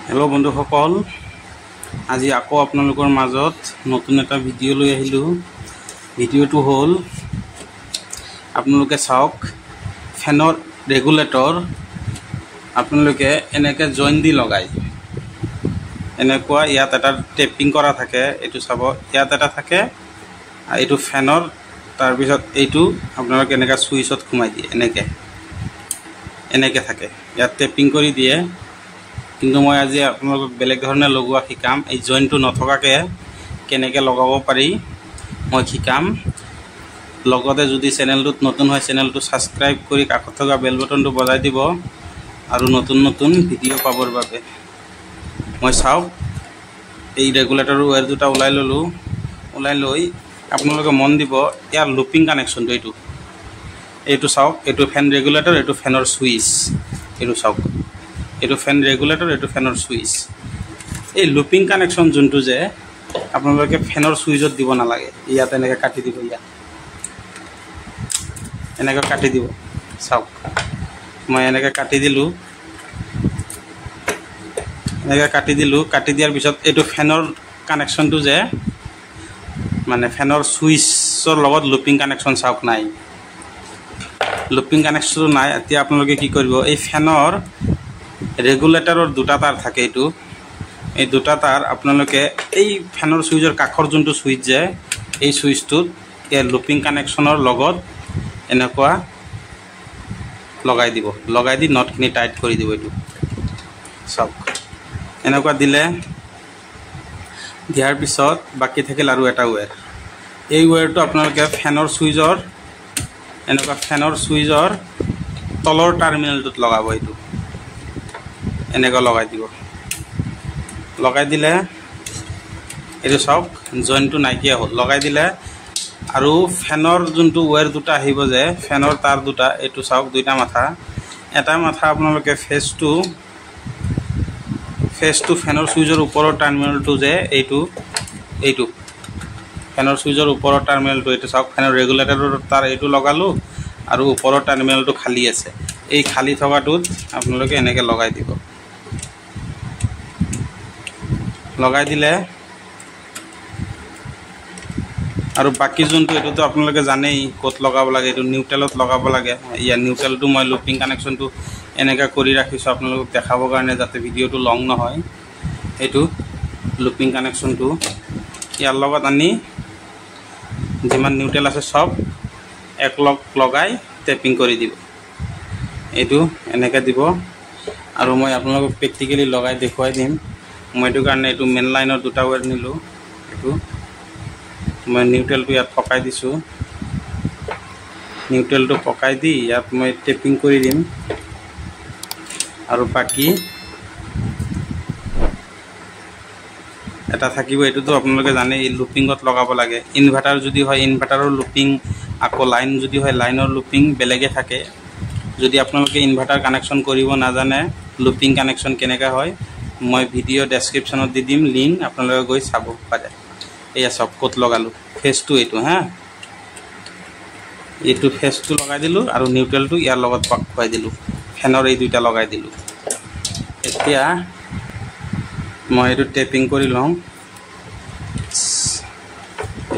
Hello बंधुसकल आज आको आपनालोकर माजत नतुन एटा video লৈ আহিলো। भिडिओটো हल आपनालोके चाওক फैनर रेगुलेटर आपनालोके एनेके जॉइन दी लगाय एनेकुआ यात एटा टेपिंग करा थाके एटु चाब यात एटा थाके एटु फैनर तार पिছত एटु आपनालोके एनेका सुइचत खुमाय दिए एनेके एनेके थाके यात टेपिंग करि दिए किन्तु मैं आज आपलोक बेलेग धरणे लगुआ शिकाम এই জয়েন্টটো নথকাকে কেনেকে লগাব পাৰি মই শিকাম। লগতে যদি চ্যানেলটোত নতুন হয় চ্যানেলটো সাবস্ক্ৰাইব কৰি কাষত থকা বেল বটনটো বজাই দিব আৰু নতুন নতুন ভিডিও পাবৰ বাবে। মই চাও এই ৰেগুলেটৰৰ ওয়্যাৰ দুটা উলাই ললো উলাই লৈ আপোনালোকে মন দিব ইয়াৰ লুপিং কানেকশনটো এইটো চাওক এইটো ফ্যান ৰেগুলেটৰ এইটো ফ্যানৰ সুইচ এইটো চাওক एटु फैन रेगुलेटर एटु फैनर सुइच ए लुपिंग कानेक्शन जुनटु जे आपनालोके फैनर सुइचत दिबो ना लागे इयात एनेके काटि दिबो इया एनेके काटि दिबो साउक मैं एनेके काटि दिलु काटि दियार पिছত एटु फैनर कानेक्शन टु जे माने फैनर सुइचर लगत लुपिंग कानेक्शन साउक नाइ लुपिंग कानेक्शन नाइ এতিয়া आपनालोके কি কৰিব এই ফ্যানৰ रेगुलेटरर दुटा तार थाके एटु ए दुटा तार आपनालोके এই ফ্যানৰ সুইচৰ কাখৰ জুনটো সুইচ যে এই সুইচটো এ লুপিং কানেকশনৰ লগত এনেকুৱা লগাই দি নটখিনি টাইট কৰি দিব এটু সব এনেকুৱা দিলে দিয়াৰ পিছত বাকি থাকিল আৰু এটা ওয়্যাৰ এই ওয়্যাৰটো आपनालोके ফ্যানৰ সুইচৰ এনেকুৱা ফ্যানৰ সুইচৰ তলৰ টাৰ্মিনেলটোত লগাব এটু এনেকা लगाई दिले ये सब जॉइंट तो नाइकिया हल लगाई दिले और फैनर जो वायर दुटा जे फैनर तार दुटा ये चाक दुटा माथा एटा माथा आपनालोके फेस टू फैनर सुइचर ऊपर टार्मिनेल तो जे एटू फैनर सुइचर ऊपर टार्मिनेल तो चाक फैनर रेगुलेटर तार ये लगालो और ऊपर टार्मिनेल तो खाली आछे এই খালি থকাটোত আপোনালোকে এনেকে লগাই দিব লগাই দিলে আৰু বাকি যোনটো এটো তো আপোনালোকে জানেই কত লগাব লাগে এটো নিউট্ৰেলত লগাব লাগে ইয়া নিউট্ৰেলটো মই লুপিং কানেকশনটো এনেকা কৰি ৰাখিছো আপোনালোকক দেখাবৰ কাৰণে যাতে ভিডিওটো লং নহয় এটো লুপিং কানেকশনটো ইয়াৰ লগত আনি যিমান নিউট্ৰেল আছে সব এক লগাই টেপিং কৰি দিব एटू एनेके दिबो और मैं आपनालोक प्रेक्टिकली लगाई देखुवाई दिम मैं एटू कारणे एटू मेन लाइनर दुटा वायर निलु एटू मैं निउट्रेल तो यात पकाई दिसु निउट्रेल तो पकाई दी यात मैं टेपिंग करि दिम और बाकी এটা থাকিব এটু তো আপনালোকে জানে এই লুপিংত লগাব লাগে ইনভার্টার যদি হয় ইনভাৰ্টাৰৰ লুপিং আকো লাইন যদি হয় লাইনৰ লুপিং বেলেগে থাকে যদি আপোনালোকে ইনভাৰ্টাৰ কানেকশন কৰিব না জানে লুপিং কানেকশন কেনেকা হয় মই ভিডিও ডেসক্ৰিপচনত দি দিম লিংক আপোনালোকে গৈ চাব পাৰে এয়া সব কত লগালো ফেস টু এটু হ্যাঁ এটু ফেস টু লগাই দিলু আৰু নিউট্ৰেল টু ইয়াৰ লগত পাক খুৱাই দিলু ফেনৰ এই দুইটা লগাই দিলু এতিয়া মই এটু টেপিং কৰি লম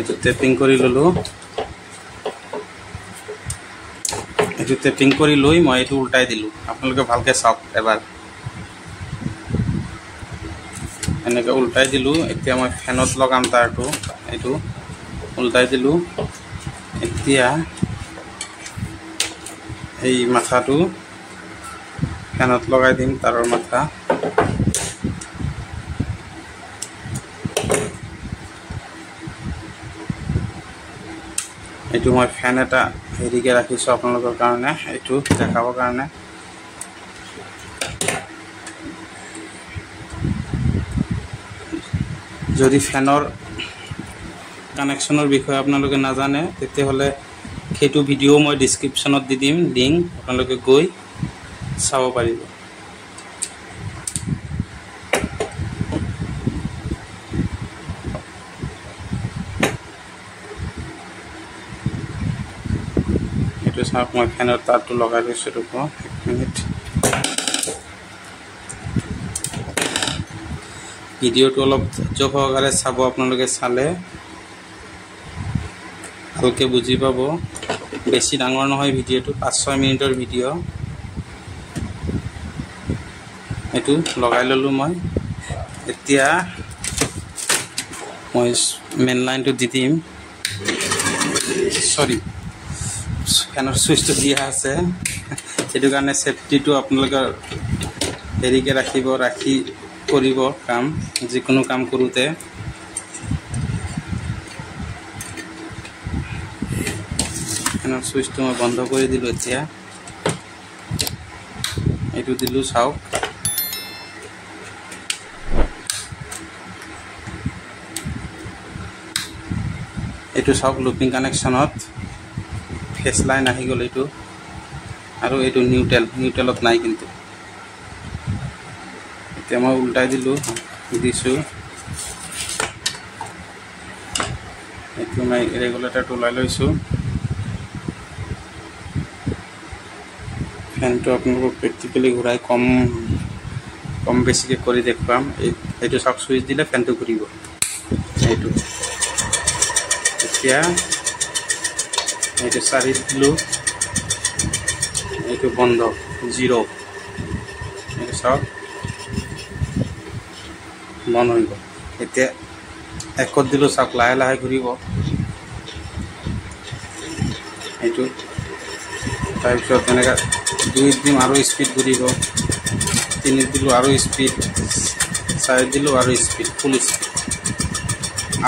এটু টেপিং কৰি ললো এটু টেপিং কৰি লৈ মই এটু উল্টাই দিলু আপোনালোকে ভালকে চাওক এবাৰ এনেকে উল্টাই দিলু এতিয়া মই ফেনত লগাম তাৰটো এটু উল্টাই দিলু এতিয়া এই মাথাটো ফেনত লগাই দিম তাৰৰ মাথা এটু মই ফ্যান এটা হেৰিকে ৰাখিছো আপোনালোকৰ কাৰণে এটু দেখাবৰ কাৰণে যদি ফ্যানৰ কানেকশনৰ বিষয়ে আপোনালোকে না জানে তেতিয়া হলে সেইটো ভিডিও মই ডেসক্ৰিপচনত দি দিম লিংক আপোনালোকে গৈ চাব পাৰিব साक मैं फैनर तार तो लगा दिसो रुको 1 मिनिट ভিডিঅ'টো অলপ ধৈৰ্য সহকাৰে চাব, আপোনালোকে চালে ভালকৈ বুজি পাব। বেছি ডাঙৰ নহয় ভিডিঅ'টো, 5-6 মিনিটৰ ভিডিঅ'। এইটো লগাই ল'লোঁ মই। এতিয়া মই মেইন লাইনটো দি দিম। চৰি, ফেনৰ চুইচটো দিয়া আছে, সেইটো কাৰণে ছেফটিটো আপোনালোকে হেৰিকৈ ৰাখি কৰিব কাম, যিকোনো কাম কৰোঁতে। ফেনৰ চুইচটো মই বন্ধ কৰি দিলোঁ। এতিয়া এইটো দিলোঁ, চাওক। এইটো চাওক, লুপিং কানেকশ্যনত ফেচ লাইন আহি গ'ল এইটো, আৰু এইটো নিউট্ৰেলত নাই কিন্তু। এতিয়া মই উল্টাই দিছোঁ। এইটো মই ৰেগুলেটৰটো ওলাই লৈছোঁ। ফেনটো আপোনালোকক প্ৰেক্টিকেলি ঘূৰাই কম বেছিকৈ কৰি দেখুৱাম। এইটো চাওক, চুইচ দিলে ফেনটো ঘূৰিব। এইটো এতিয়া এইটো 4 দিলোঁ, এইটো বন্ধ 0। এইটো চাওক, বন্ধ হৈ গ'ল। এতিয়া 1 দিলোঁ, চাওক লাহে লাহে ঘূৰিব এইটো। তাৰপিছত এনেকৈ 2 দিম আৰু স্পীড ঘূৰিব, 3 দিলোঁ আৰু স্পীড, 4 দিলোঁ আৰু স্পীড, ফুল স্পীড।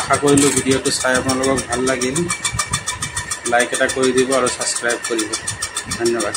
আশা কৰিলোঁ ভিডিঅ'টো চাই আপোনালোকক ভাল লাগিল। লাইক এটা কৰি দিব আৰু ছাবস্ক্ৰাইব কৰিব। ধন্যবাদ।